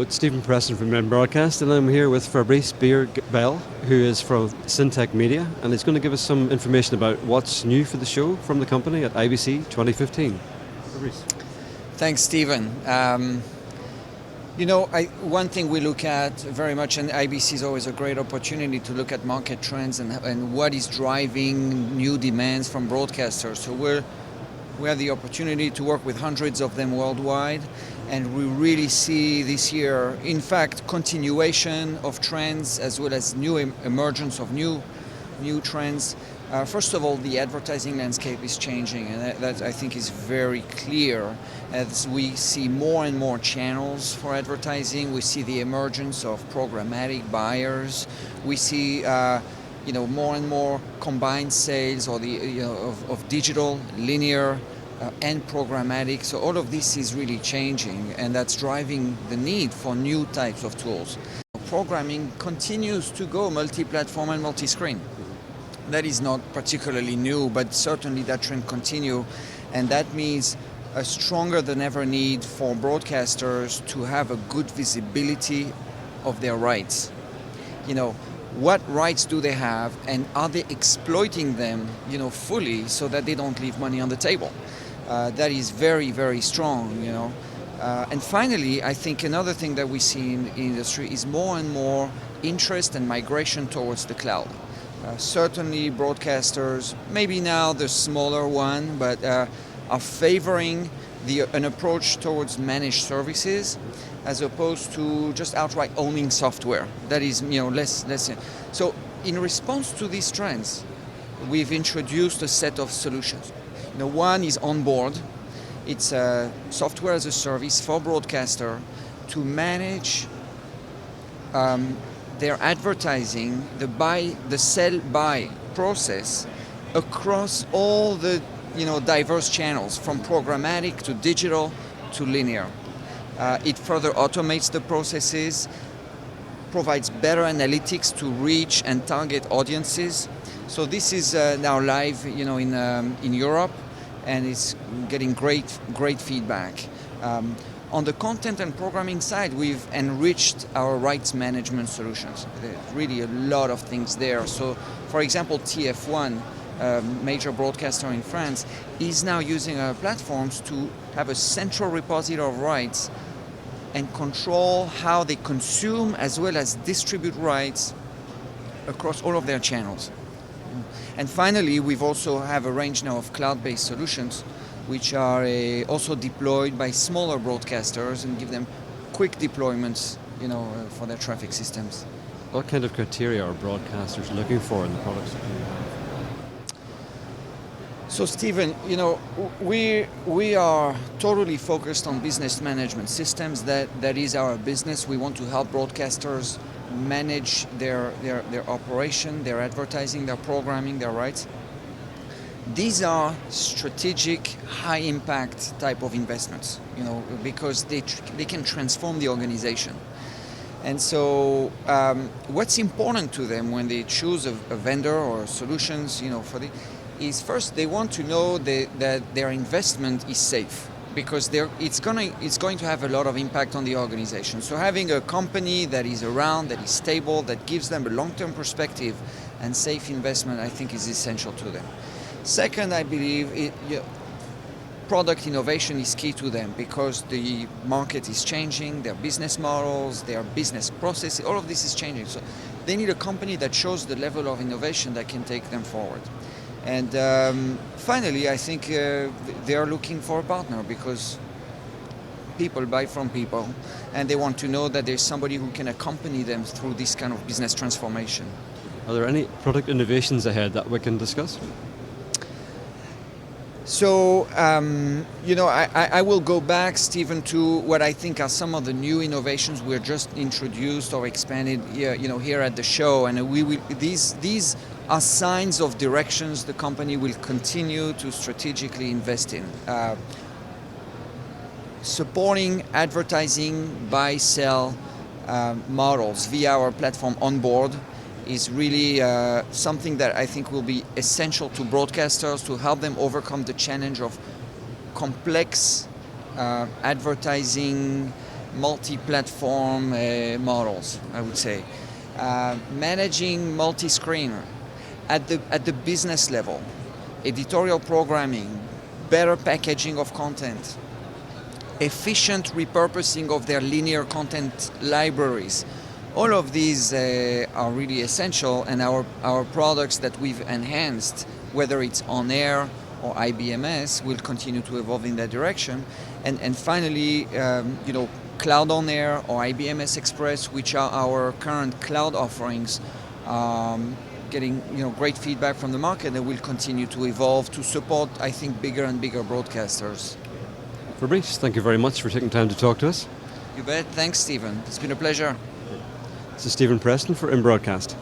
it's Stephen Preston from InBroadcast, and I'm here with Fabrice Beer-Gabel, who is from SintecMedia, and he's going to give us some information about what's new for the show from the company at IBC 2015. Fabrice. Thanks, Stephen. One thing we look at very much, and IBC is always a great opportunity to look at market trends and what is driving new demands from broadcasters. So we have the opportunity to work with hundreds of them worldwide, and we really see this year, in fact, continuation of trends as well as new emergence of new trends. First of all, the advertising landscape is changing, and that I think is very clear as we see more and more channels for advertising. We see the emergence of programmatic buyers. We see more and more combined sales or of digital, linear, and programmatic. So all of this is really changing, and that's driving the need for new types of tools. Programming continues to go multi-platform and multi-screen. That is not particularly new, but certainly that trend continues, and that means a stronger than ever need for broadcasters to have a good visibility of their rights. What rights do they have, and are they exploiting them, fully, so that they don't leave money on the table? That is very, very strong, And finally, I think another thing that we see in the industry is more and more interest and migration towards the cloud. Certainly broadcasters, maybe now the smaller one, but are favoring an approach towards managed services as opposed to just outright owning software. That is, less. So in response to these trends, we've introduced a set of solutions. One is Onboard. It's a software as a service for broadcaster to manage their advertising, the sell-buy process across all the diverse channels, from programmatic to digital to linear. It further automates the processes, provides better analytics to reach and target audiences. So this is now live, in Europe, and it's getting great feedback. On the content and programming side, we've enriched our rights management solutions. There's really a lot of things there. So, for example, TF1, a major broadcaster in France, is now using our platforms to have a central repository of rights and control how they consume as well as distribute rights across all of their channels. And finally, we've also have a range now of cloud-based solutions which are also deployed by smaller broadcasters and give them quick deployments, for their traffic systems. What kind of criteria are broadcasters looking for in the products that you have? So, Stephen, we are totally focused on business management systems. That is our business. We want to help broadcasters manage their operation, their advertising, their programming, their rights. These are strategic, high-impact type of investments, because they can transform the organization. And so what's important to them when they choose a vendor or solutions, is first they want to know that their investment is safe, because it's going to have a lot of impact on the organization. So having a company that is around, that is stable, that gives them a long-term perspective and safe investment, I think is essential to them. Second, I believe product innovation is key to them, because the market is changing, their business models, their business processes, all of this is changing. So they need a company that shows the level of innovation that can take them forward. And finally, I think they are looking for a partner, because people buy from people, and they want to know that there's somebody who can accompany them through this kind of business transformation. Are there any product innovations ahead that we can discuss? So, I will go back, Stephen, to what I think are some of the new innovations we're just introduced or expanded here at the show, and these are signs of directions the company will continue to strategically invest in. Supporting advertising buy-sell models via our platform Onboard is really something that I think will be essential to broadcasters to help them overcome the challenge of complex advertising multi-platform models, I would say. Managing multi-screen at the business level, editorial programming, better packaging of content, efficient repurposing of their linear content libraries. All of these are really essential, and our products that we've enhanced, whether it's on air or IBMS, will continue to evolve in that direction. And finally, Cloud on Air or IBMS Express, which are our current cloud offerings, getting great feedback from the market, and will continue to evolve to support, I think, bigger and bigger broadcasters. Fabrice, thank you very much for taking time to talk to us. You bet. Thanks, Stephen. It's been a pleasure. This is Stephen Preston for InBroadcast.